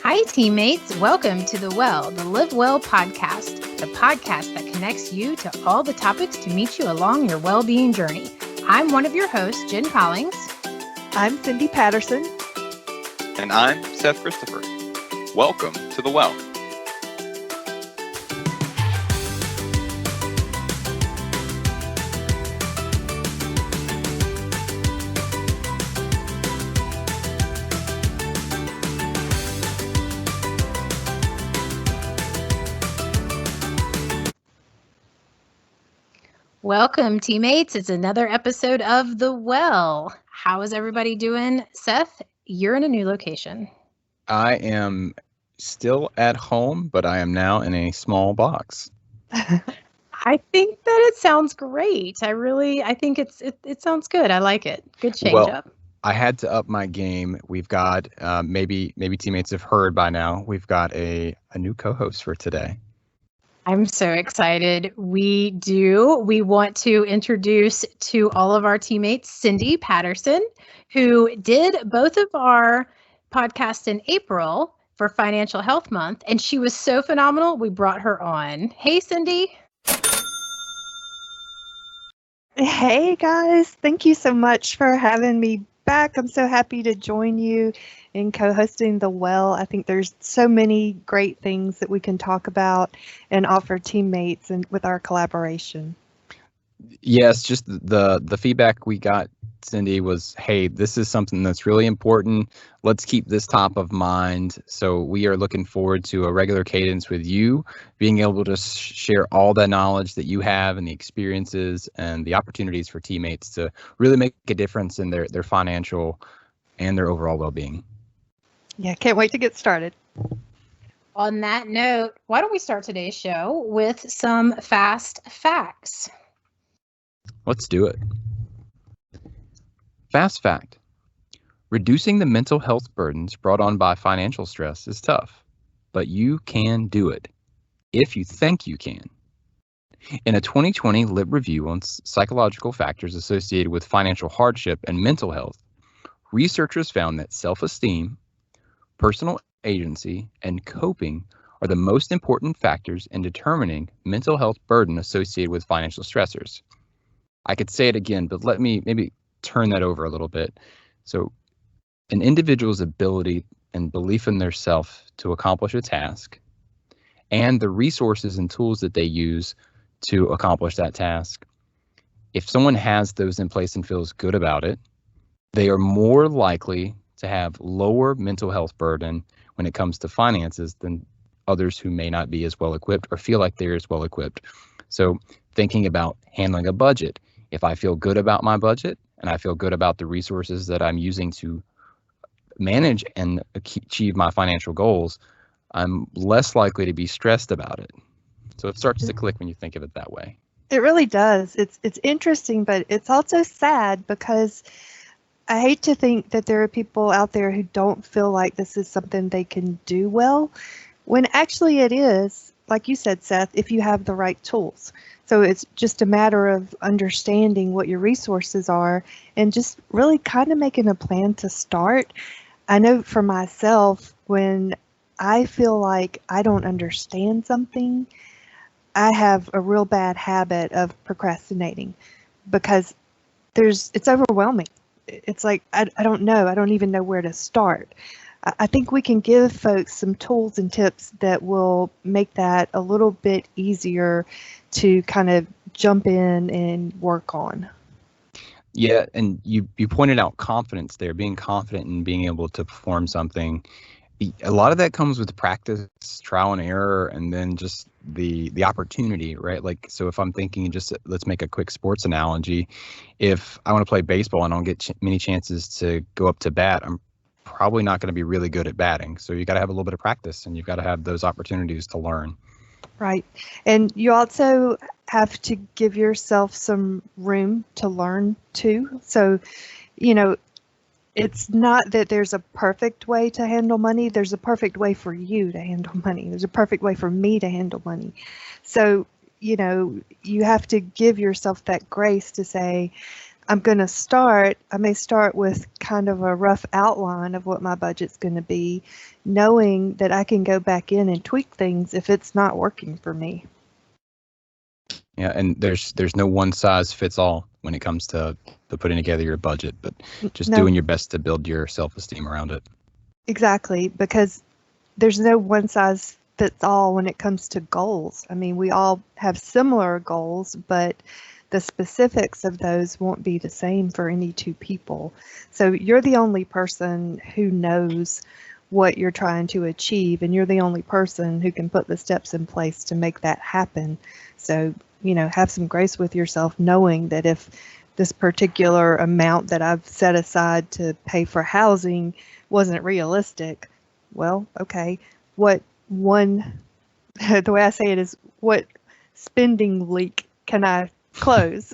Hi, teammates. Welcome to the Live Well podcast, the podcast that connects you to all the topics to meet you along your well-being journey. I'm one of your hosts, Jen Collings. I'm Cindy Patterson. And I'm Seth Christopher. Welcome to the Well. Welcome, teammates. It's another episode of The Well. How is everybody doing? Seth, you're in a new location. I am still at home, but I am now in a small box. I think that it sounds great. I think it sounds good. I like it. Good change up. I had to up my game. We've got maybe teammates have heard by now. We've got a new co-host for today. I'm so excited. We do. We want to introduce to all of our teammates Cindy Patterson, who did both of our podcasts in April for Financial Health Month, and she was so phenomenal. We brought her on. Hey, Cindy. Hey, guys. Thank you so much for having me back. I'm so happy to join you in co-hosting The Well. I think there's so many great things that we can talk about and offer teammates and with our collaboration. Yes, just the feedback we got, Cindy, was, hey, this is something that's really important. Let's keep this top of mind. So we are looking forward to a regular cadence with you, being able to share all that knowledge that you have and the experiences and the opportunities for teammates to really make a difference in their financial and their overall well-being. Yeah, can't wait to get started. On that note, why don't we start today's show with some fast facts? Let's do it. Fast fact. Reducing the mental health burdens brought on by financial stress is tough, but you can do it if you think you can. In a 2020 Lib review on psychological factors associated with financial hardship and mental health, researchers found that self-esteem, personal agency, and coping are the most important factors in determining mental health burden associated with financial stressors. I could say it again, but let me maybe turn that over a little bit. So an individual's ability and belief in their self to accomplish a task and the resources and tools that they use to accomplish that task, if someone has those in place and feels good about it, they are more likely to have lower mental health burden when it comes to finances than others who may not be as well equipped or feel like they're as well equipped. So thinking about handling a budget, if I feel good about my budget and I feel good about the resources that I'm using to manage and achieve my financial goals, I'm less likely to be stressed about it. So it starts to click when you think of it that way. It really does. It's interesting, but it's also sad because I hate to think that there are people out there who don't feel like this is something they can do well, when actually it is, like you said, Seth, if you have the right tools. So it's just a matter of understanding what your resources are and just really kind of making a plan to start. I know for myself, when I feel like I don't understand something, I have a real bad habit of procrastinating because it's overwhelming. It's like, I don't know. I don't even know where to start. I think we can give folks some tools and tips that will make that a little bit easier to kind of jump in and work on. Yeah, and you pointed out confidence there, being confident in being able to perform something. A lot of that comes with practice, trial and error, and then just the opportunity, right? Like, so if I'm thinking, just let's make a quick sports analogy. If I want to play baseball and I don't get many chances to go up to bat, I'm probably not going to be really good at batting. So you got to have a little bit of practice and you've got to have those opportunities to learn. Right. And you also have to give yourself some room to learn too. So, it's not that there's a perfect way to handle money. There's a perfect way for you to handle money. There's a perfect way for me to handle money. So, you have to give yourself that grace to say, I may start with kind of a rough outline of what my budget's going to be, knowing that I can go back in and tweak things if it's not working for me. Yeah, and there's no one size fits all when it comes to putting together your budget, but just doing your best to build your self-esteem around it. Exactly, because there's no one size fits all when it comes to goals. I mean, we all have similar goals, but the specifics of those won't be the same for any two people. So you're the only person who knows what you're trying to achieve, and you're the only person who can put the steps in place to make that happen. So, have some grace with yourself, knowing that if this particular amount that I've set aside to pay for housing wasn't realistic, well, okay, the way I say it is, what spending leak can I close?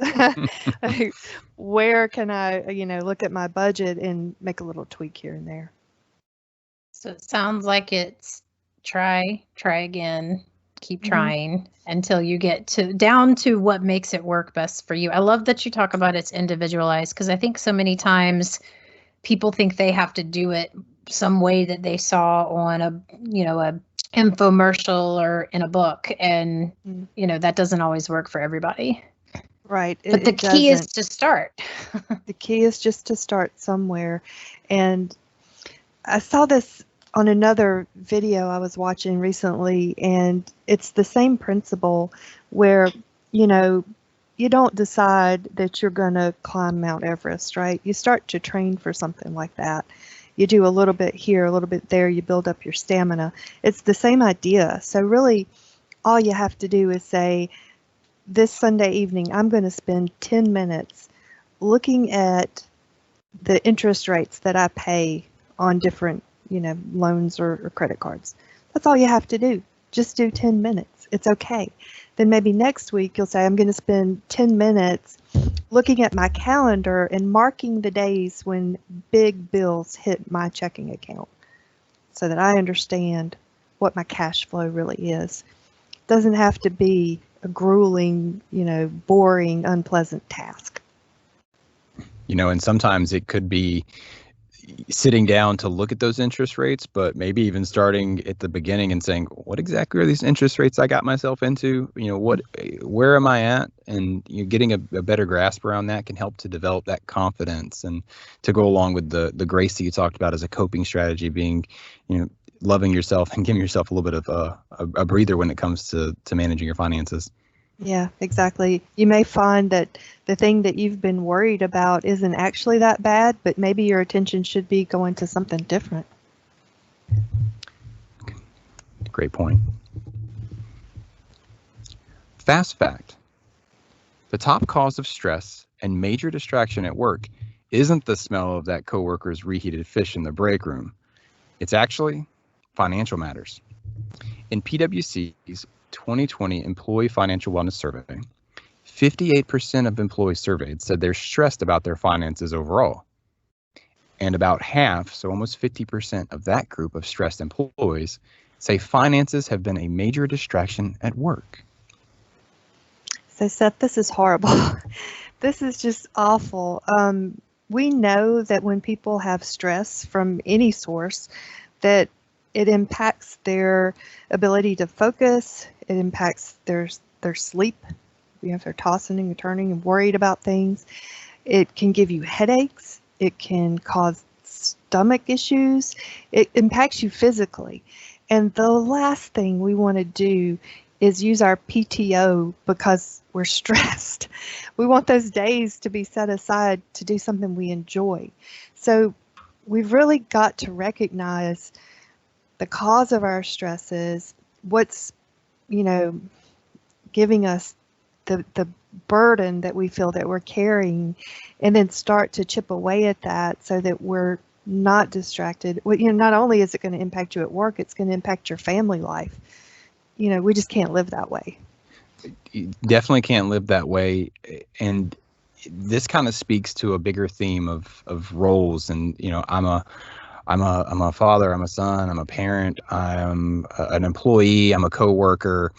Where can I, look at my budget and make a little tweak here and there? So it sounds like it's try again, keep trying until you get down to what makes it work best for you. I love that you talk about it's individualized, because I think so many times people think they have to do it some way that they saw on a infomercial or in a book, and that doesn't always work for everybody. Right. But the key is to start. The key is just to start somewhere. And I saw this on another video I was watching recently, and it's the same principle where, you don't decide that you're going to climb Mount Everest, right? You start to train for something like that. You do a little bit here, a little bit there, you build up your stamina. It's the same idea. So really, all you have to do is say, this Sunday evening, I'm going to spend 10 minutes looking at the interest rates that I pay on different, loans or credit cards. That's all you have to do. Just do 10 minutes. It's okay. Then maybe next week you'll say, I'm going to spend 10 minutes looking at my calendar and marking the days when big bills hit my checking account so that I understand what my cash flow really is. It doesn't have to be a grueling, boring, unpleasant task. And sometimes it could be sitting down to look at those interest rates, but maybe even starting at the beginning and saying, what exactly are these interest rates I got myself into? Where am I at? And getting a better grasp around that can help to develop that confidence, and to go along with the grace that you talked about as a coping strategy, being, loving yourself and giving yourself a little bit of a breather when it comes to managing your finances. Yeah, exactly. You may find that the thing that you've been worried about isn't actually that bad, but maybe your attention should be going to something different. Great point. Fast fact: the top cause of stress and major distraction at work isn't the smell of that coworker's reheated fish in the break room. It's actually financial matters. In PwC's 2020 Employee Financial Wellness Survey, 58% of employees surveyed said they're stressed about their finances overall. And about half, so almost 50% of that group of stressed employees, say finances have been a major distraction at work. So Seth, this is horrible. This is just awful. We know that when people have stress from any source, that it impacts their ability to focus. It impacts their sleep. If they're tossing and turning and worried about things. It can give you headaches. It can cause stomach issues. It impacts you physically. And the last thing we want to do is use our PTO because we're stressed. We want those days to be set aside to do something we enjoy. So we've really got to recognize the cause of our stresses, what's, giving us the burden that we feel that we're carrying, and then start to chip away at that so that we're not distracted. Well, not only is it going to impact you at work, it's going to impact your family life. We just can't live that way. You definitely can't live that way. And this kind of speaks to a bigger theme of roles. And, I'm a father, I'm a son, I'm a parent, I'm an employee, I'm a coworker.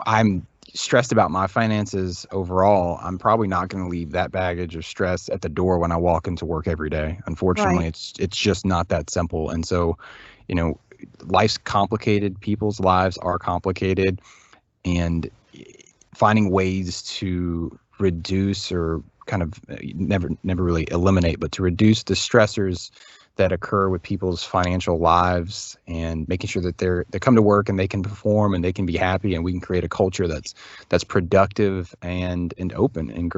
I'm stressed about my finances overall, I'm probably not going to leave that baggage of stress at the door when I walk into work every day. Unfortunately, Right. it's just not that simple. And so, you know, life's complicated. People's lives are complicated, and finding ways to reduce or kind of never really eliminate, but to reduce the stressors that occur with people's financial lives, and making sure that they come to work and they can perform and they can be happy, and we can create a culture that's productive and open and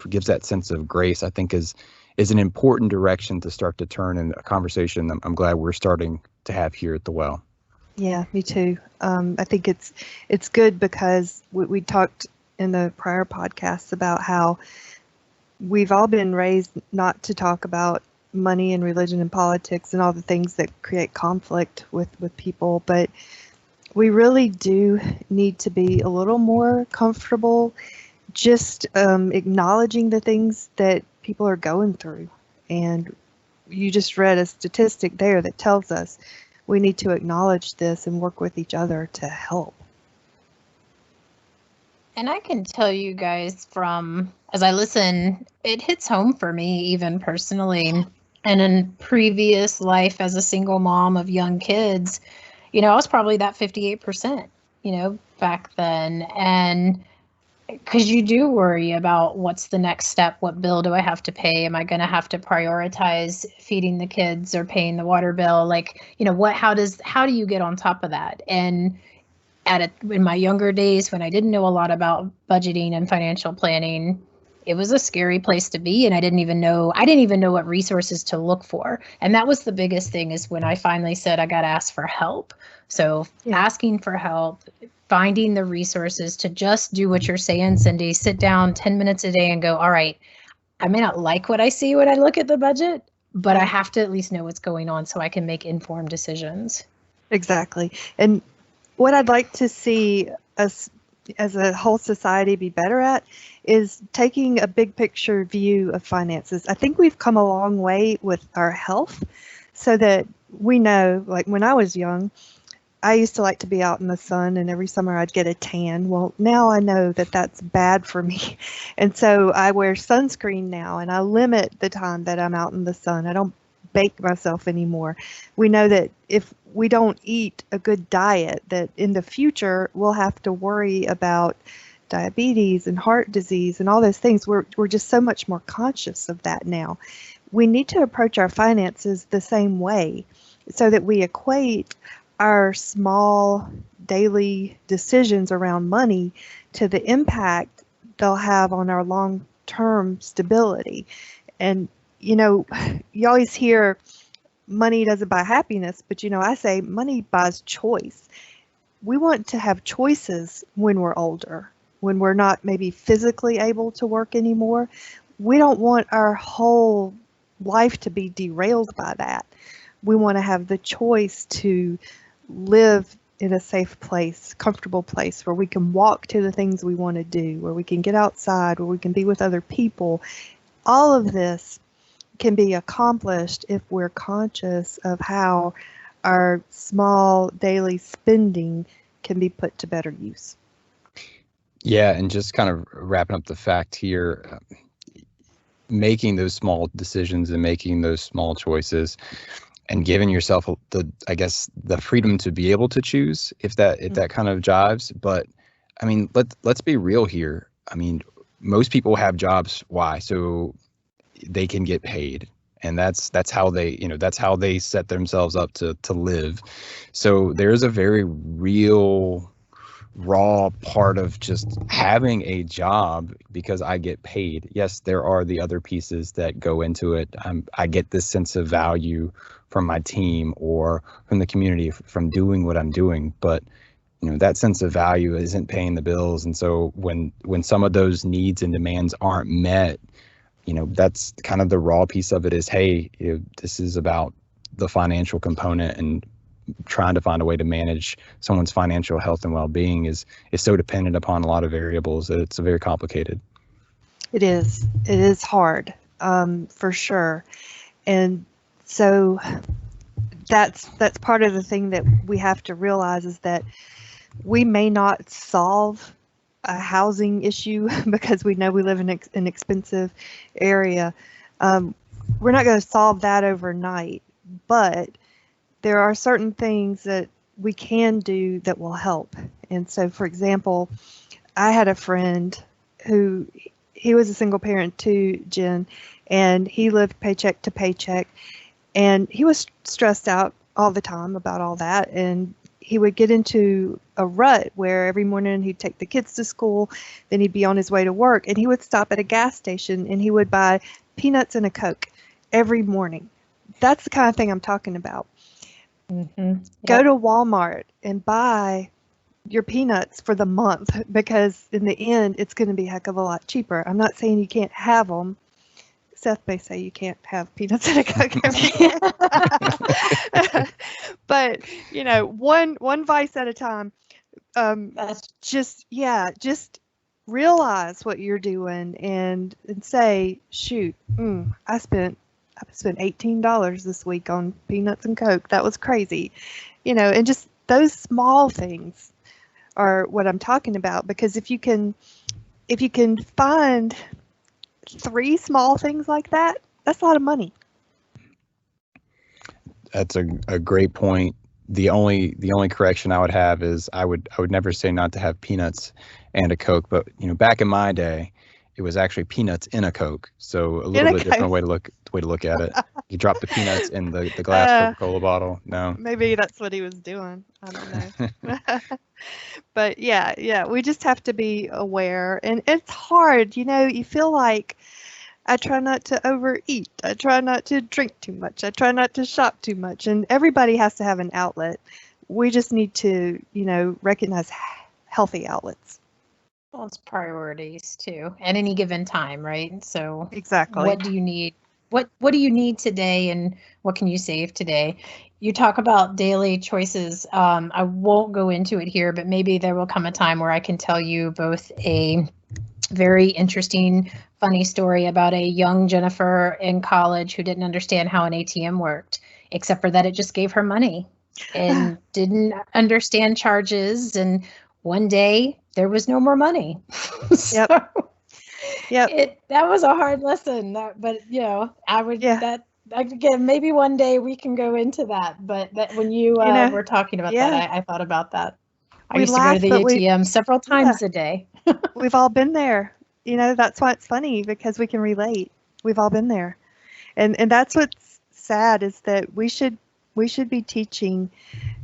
gives that sense of grace, I think is an important direction to start to turn in a conversation I'm glad we're starting to have here at the Well. Yeah, me too. I think it's good because we talked in the prior podcasts about how we've all been raised not to talk about money and religion and politics and all the things that create conflict with people, but we really do need to be a little more comfortable just acknowledging the things that people are going through. And you just read a statistic there that tells us we need to acknowledge this and work with each other to help. And I can tell you guys from, as I listen, it hits home for me even personally. And in previous life as a single mom of young kids, you know, I was probably that 58%, you know, back then. And because you do worry about what's the next step, what bill do I have to pay? Am I going to have to prioritize feeding the kids or paying the water bill? Like, you know, how do you get on top of that? And in my younger days, when I didn't know a lot about budgeting and financial planning, it was a scary place to be. And I didn't even know what resources to look for. And that was the biggest thing, is when I finally said I got to ask for help. So asking for help, finding the resources to just do what you're saying, Cindy, sit down 10 minutes a day and go, all right, I may not like what I see when I look at the budget, but I have to at least know what's going on so I can make informed decisions. Exactly. And what I'd like to see us as a whole society be better at is taking a big picture view of finances. I think we've come a long way with our health, so that we know, like when I was young, I used to like to be out in the sun, and every summer I'd get a tan. Well, now I know that that's bad for me. And so I wear sunscreen now, and I limit the time that I'm out in the sun. I don't bake myself anymore. We know that if we don't eat a good diet, that in the future we'll have to worry about diabetes and heart disease and all those things. We're just so much more conscious of that now. We need to approach our finances the same way, so that we equate our small daily decisions around money to the impact they'll have on our long-term stability. And you know, you always hear money doesn't buy happiness, but you know, I say money buys choice. We want to have choices when we're older, when we're not maybe physically able to work anymore. We don't want our whole life to be derailed by that. We want to have the choice to live in a safe place, comfortable place, where we can walk to the things we want to do, where we can get outside, where we can be with other people. All of this can be accomplished if we're conscious of how our small daily spending can be put to better use. Yeah, and just kind of wrapping up the fact here, making those small decisions and making those small choices and giving yourself the freedom to be able to choose if that kind of jives. But I mean, let's be real here. I mean, most people have jobs. Why? So they can get paid, and that's how they set themselves up to live. So there's a very real, raw part of just having a job because I get paid. Yes, there are the other pieces that go into it. I get this sense of value from my team or from the community from doing what I'm doing, but you know, that sense of value isn't paying the bills. And so when some of those needs and demands aren't met, you know, that's kind of the raw piece of it is, hey, you know, this is about the financial component, and trying to find a way to manage someone's financial health and well-being is so dependent upon a lot of variables that it's very complicated. It is hard, for sure. And so that's part of the thing that we have to realize, is that we may not solve a housing issue because we know we live in an expensive area. We're not going to solve that overnight, but there are certain things that we can do that will help. And so, for example, I had a friend who, he was a single parent too, Jen, and he lived paycheck to paycheck, and he was stressed out all the time about all that, and he would get into a rut where every morning he'd take the kids to school, then he'd be on his way to work, and he would stop at a gas station and he would buy peanuts and a Coke every morning. That's the kind of thing I'm talking about. Mm-hmm. Yep. Go to Walmart and buy your peanuts for the month, because in the end, it's going to be a heck of a lot cheaper. I'm not saying you can't have them. Seth may say you can't have peanuts and a Coke every day. But, you know, one vice at a time. Just realize what you're doing and say, shoot, I spent $18 this week on peanuts and Coke. That was crazy. You know, and just those small things are what I'm talking about, because if you can find 3 small things like that, that's a lot of money. That's a great point. The only correction I would have is I would never say not to have peanuts and a Coke, but you know, back in my day, it was actually peanuts in a Coke. So a little bit different way to look at it. You drop the peanuts in the glass Coca-Cola bottle. No. Maybe that's what he was doing. I don't know. But yeah, we just have to be aware, and it's hard. You know, you feel like, I try not to overeat. I try not to drink too much. I try not to shop too much. And everybody has to have an outlet. We just need to, you know, recognize healthy outlets. Well, it's priorities too, at any given time, right? So exactly, what do you need? What do you need today, and what can you save today? You talk about daily choices. I won't go into it here, but maybe there will come a time where I can tell you both a very interesting, funny story about a young Jennifer in college who didn't understand how an ATM worked, except for that it just gave her money and didn't understand charges. And one day there was no more money. Yep. That was a hard lesson. But you know, again, maybe one day we can go into that. But that when you were talking about that, I thought about that. I used to go to the ATM several times a day. We've all been there. You know, that's why it's funny, because we can relate. We've all been there. And that's what's sad, is that we should be teaching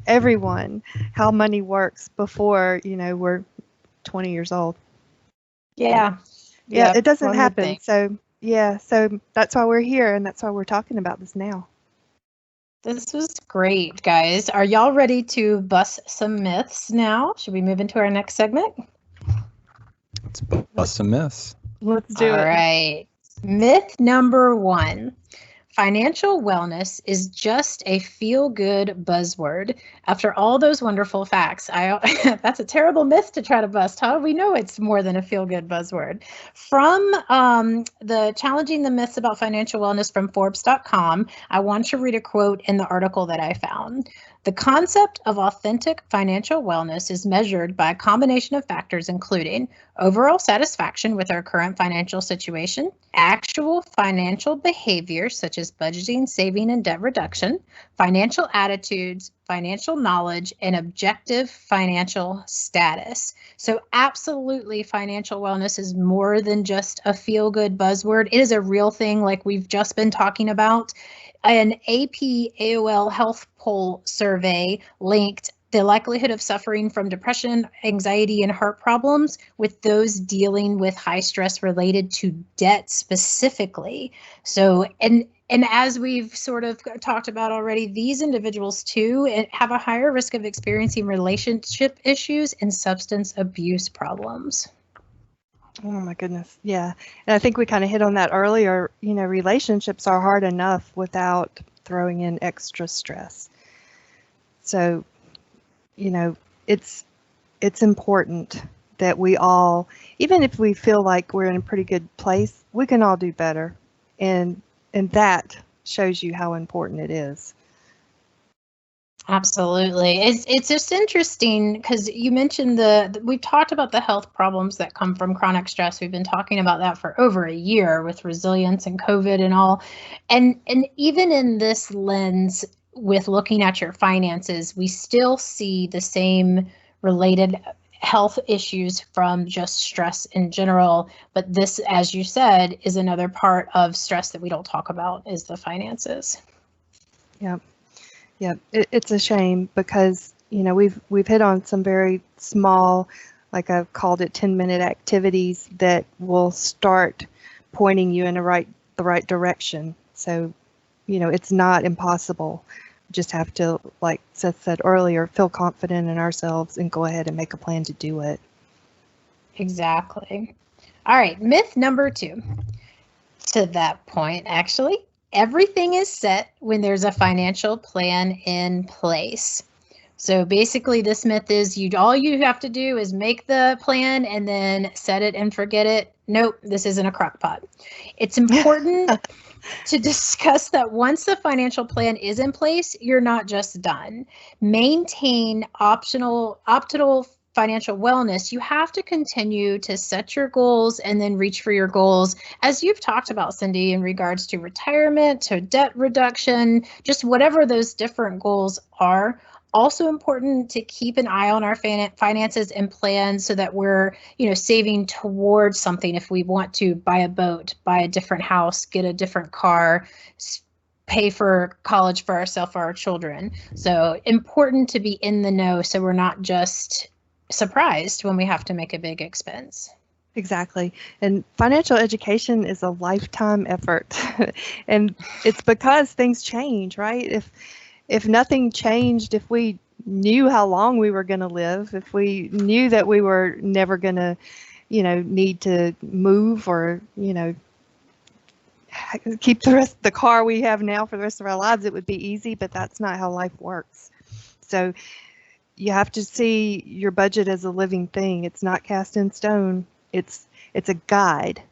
everyone how money works before, you know, we're 20 years old. Yeah, it doesn't happen. So that's why we're here, and that's why we're talking about this now. This was great, guys. Are y'all ready to bust some myths now? Should we move into our next segment? Let's bust some myths. Let's do it. All right. Myth number 1. Financial wellness is just a feel-good buzzword. After all those wonderful facts, that's a terrible myth to try to bust, huh? We know it's more than a feel-good buzzword. From the Challenging the Myths About Financial Wellness from Forbes.com, I want to read a quote in the article that I found. The concept of authentic financial wellness is measured by a combination of factors, including overall satisfaction with our current financial situation, actual financial behaviors such as budgeting, saving, and debt reduction, financial attitudes, financial knowledge, and objective financial status. So absolutely, financial wellness is more than just a feel-good buzzword. It is a real thing, like we've just been talking about. An AP AOL Health Poll survey linked the likelihood of suffering from depression, anxiety, and heart problems with those dealing with high stress related to debt specifically. So, and as we've sort of talked about already, these individuals too have a higher risk of experiencing relationship issues and substance abuse problems. Oh my goodness. Yeah. And I think we kind of hit on that earlier. You know, relationships are hard enough without throwing in extra stress. So, you know, it's important that we all, even if we feel like we're in a pretty good place, we can all do better. And that shows you how important it is. Absolutely. It's just interesting because you mentioned we've talked about the health problems that come from chronic stress. We've been talking about that for over a year with resilience and COVID and all. And even in this lens with looking at your finances, we still see the same related health issues from just stress in general. But this, as you said, is another part of stress that we don't talk about is the finances. Yeah. Yeah, it's a shame because, we've hit on some very small, like I've called it 10-minute activities that will start pointing you in the right direction. So, it's not impossible. We just have to, like Seth said earlier, feel confident in ourselves and go ahead and make a plan to do it. Exactly. All right, myth number 2. To that point, actually. Everything is set when there's a financial plan in place. So basically this myth is all you have to do is make the plan and then set it and forget it. Nope, this isn't a crock pot. It's important to discuss that once the financial plan is in place, you're not just done. Maintain optimal financial wellness. You have to continue to set your goals and then reach for your goals, as you've talked about, Cindy, in regards to retirement, to debt reduction, just whatever those different goals are. Also important to keep an eye on our finances and plan so that we're, saving towards something. If we want to buy a boat, buy a different house, get a different car, pay for college for ourselves, for our children. So important to be in the know so we're not just surprised when we have to make a big expense. Exactly. And financial education is a lifetime effort. And it's because things change, right? If nothing changed, if we knew how long we were going to live, if we knew that we were never going to, need to move or, keep the car we have now for the rest of our lives, it would be easy, but that's not how life works. So you have to see your budget as a living thing. It's not cast in stone. It's a guide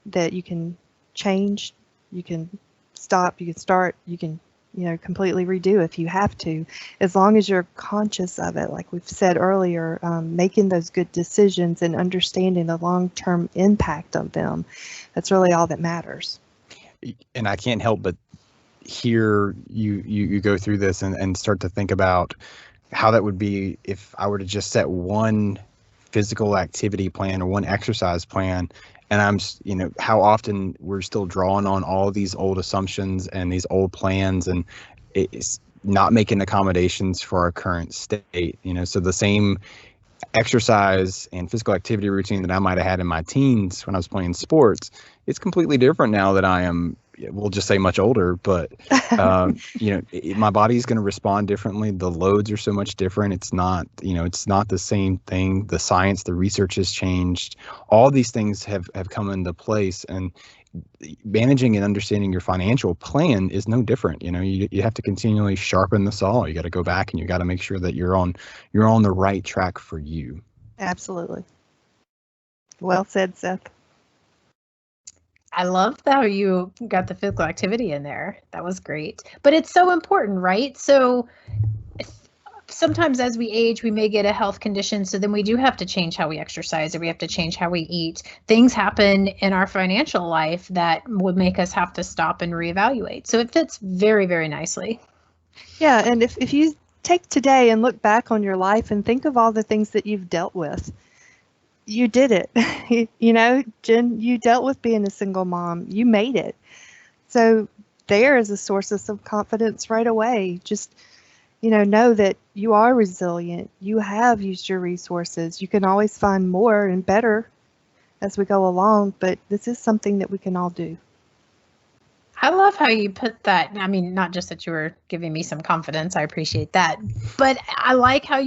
that you can change, you can stop, you can start, you can, completely redo if you have to, as long as you're conscious of it, like we've said earlier, making those good decisions and understanding the long-term impact of them. That's really all that matters. And I can't help but hear you go through this and start to think about how that would be if I were to just set one physical activity plan or one exercise plan. And I'm, how often we're still drawing on all these old assumptions and these old plans, and it's not making accommodations for our current state. So the same exercise and physical activity routine that I might have had in my teens when I was playing sports, it's completely different now that I am, we'll just say, much older, but my body's going to respond differently. The loads are so much different. It's not the same thing. The science, the research has changed. All these things have come into place, and managing and understanding your financial plan is no different. You have to continually sharpen the saw. You got to go back and you got to make sure that you're on the right track for you. Absolutely. Well said, Seth. I love how you got the physical activity in there. That was great. But it's so important, right? So sometimes as we age, we may get a health condition. So then we do have to change how we exercise, or we have to change how we eat. Things happen in our financial life that would make us have to stop and reevaluate. So it fits very, very nicely. Yeah. And if you take today and look back on your life and think of all the things that you've dealt with, you did it. Jen, you dealt with being a single mom. You made it. So there is a source of some confidence right away. Just, know that you are resilient. You have used your resources. You can always find more and better as we go along, but this is something that we can all do. I love how you put that. I mean, not just that you were giving me some confidence. I appreciate that. But I like how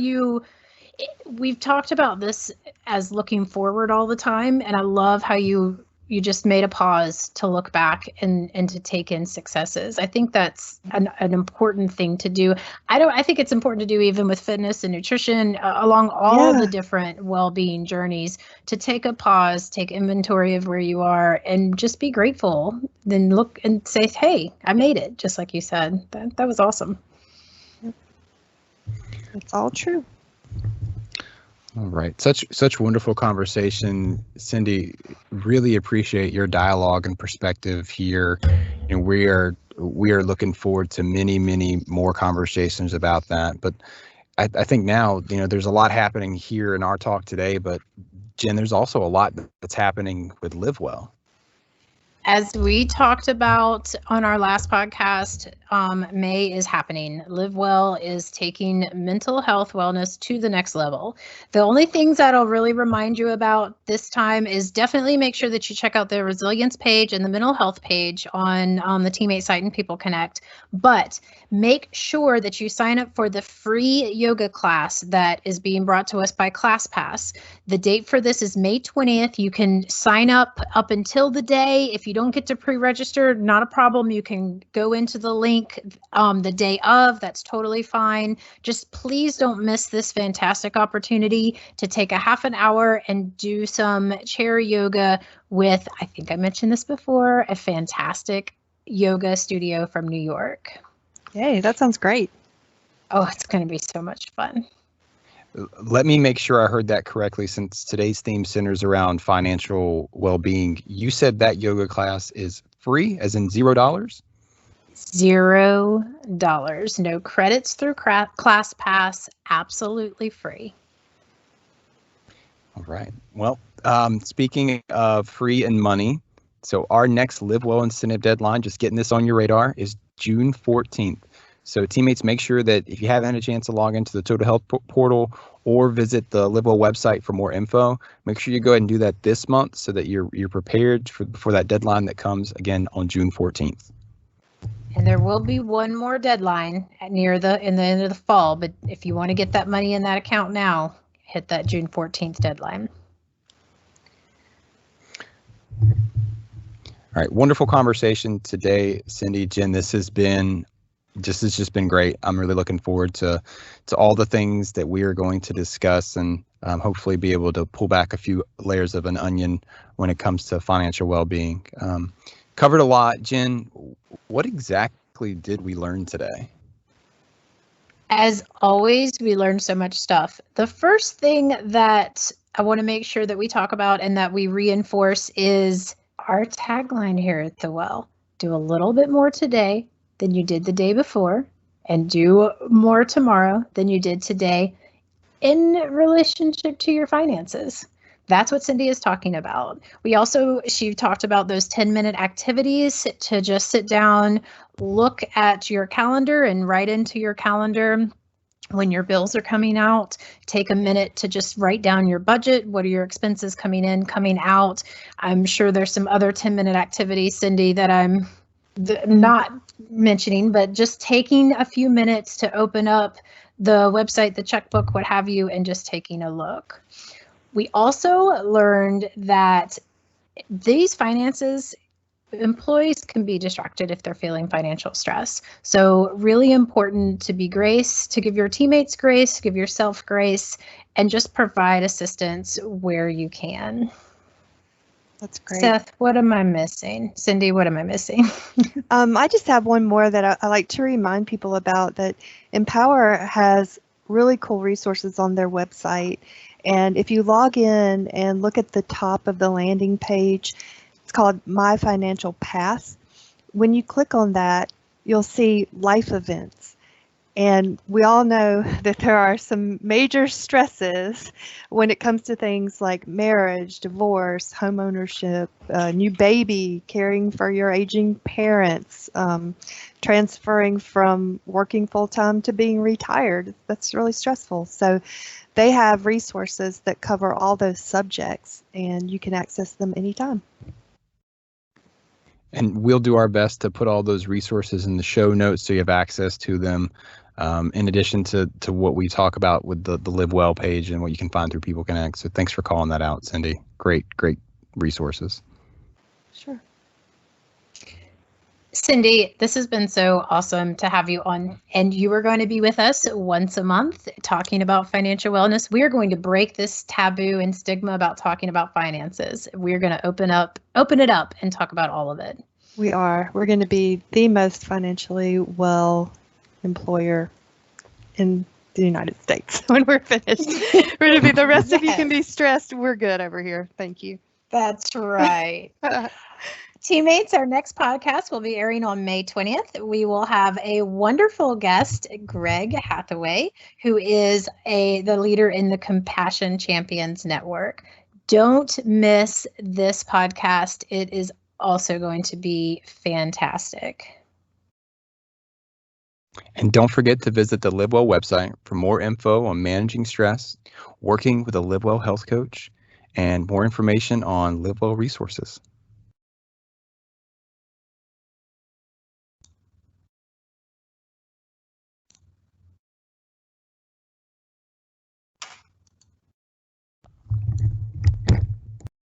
we've talked about this as looking forward all the time. And I love how you just made a pause to look back and to take in successes. I think that's an important thing to do. I think it's important to do even with fitness and nutrition, along all the different well-being journeys, to take a pause, take inventory of where you are, and just be grateful. Then look and say, hey, I made it, just like you said. That was awesome. It's all true. All right. Such wonderful conversation, Cindy. Really appreciate your dialogue and perspective here. And we are looking forward to many more conversations about that. But I think now, there's a lot happening here in our talk today, but Jen, there's also a lot that's happening with Live Well. As we talked about on our last podcast, May is happening. Live Well is taking mental health wellness to the next level. The only things that I'll really remind you about this time is definitely make sure that you check out the resilience page and the mental health page on the teammate site and People Connect. But make sure that you sign up for the free yoga class that is being brought to us by ClassPass. The date for this is May 20th. You can sign up until the day. If you don't get to pre-register, not a problem. You can go into the link the day of. That's totally fine. Just please don't miss this fantastic opportunity to take a half an hour and do some chair yoga with, I think I mentioned this before, a fantastic yoga studio from New York. Yay, that sounds great. Oh, it's going to be so much fun. Let me make sure I heard that correctly, since today's theme centers around financial well-being. You said that yoga class is free, as in $0? $0. No credits through ClassPass. Absolutely free. All right. Well, speaking of free and money, so our next Live Well incentive deadline, just getting this on your radar, is June 14th. So teammates, make sure that if you haven't had a chance to log into the Total Health portal or visit the Live Well website for more info, make sure you go ahead and do that this month so that you're prepared for that deadline that comes again on June 14th. And there will be one more deadline in the end of the fall, but if you want to get that money in that account now, hit that June 14th deadline. All right, wonderful conversation today, Cindy, Jen. This has just been great. I'm really looking forward to all the things that we are going to discuss, and hopefully be able to pull back a few layers of an onion when it comes to financial well-being. Covered a lot. Jen, what exactly did we learn today? As always, we learned so much stuff. The first thing that I want to make sure that we talk about and that we reinforce is our tagline here at The Well. Do a little bit more today than you did the day before, and do more tomorrow than you did today in relationship to your finances. That's what Cindy is talking about. She talked about those 10-minute activities to just sit down, look at your calendar and write into your calendar when your bills are coming out. Take a minute to just write down your budget. What are your expenses coming in, coming out? I'm sure there's some other 10-minute activities, Cindy, that I'm not mentioning, but just taking a few minutes to open up the website, the checkbook, what have you, and just taking a look. We also learned that these finances, employees can be distracted if they're feeling financial stress. So really important to be grace, to give your teammates grace, give yourself grace, and just provide assistance where you can. That's great. Seth, what am I missing? Cindy, what am I missing? I just have one more that I like to remind people about, that Empower has really cool resources on their website. And if you log in and look at the top of the landing page, it's called My Financial Path. When you click on that, you'll see life events. And we all know that there are some major stresses when it comes to things like marriage, divorce, homeownership, new baby, caring for your aging parents, transferring from working full-time to being retired. That's really stressful. So they have resources that cover all those subjects, and you can access them anytime. And we'll do our best to put all those resources in the show notes so you have access to them. In addition to what we talk about with the Live Well page and what you can find through People Connect. So thanks for calling that out, Cindy. Great resources. Sure. Cindy, this has been so awesome to have you on, and you are going to be with us once a month talking about financial wellness. We are going to break this taboo and stigma about talking about finances. We're going to open it up and talk about all of it. We are. We're going to be the most financially well employer in the United States when we're finished. We're going to be, the rest of you can be stressed. We're good over here. Thank you. That's right. Teammates, our next podcast will be airing on May 20th. We will have a wonderful guest, Greg Hathaway, who is the leader in the Compassion Champions Network. Don't miss this podcast. It is also going to be fantastic. And don't forget to visit the LiveWell website for more info on managing stress, working with a LiveWell health coach, and more information on LiveWell resources.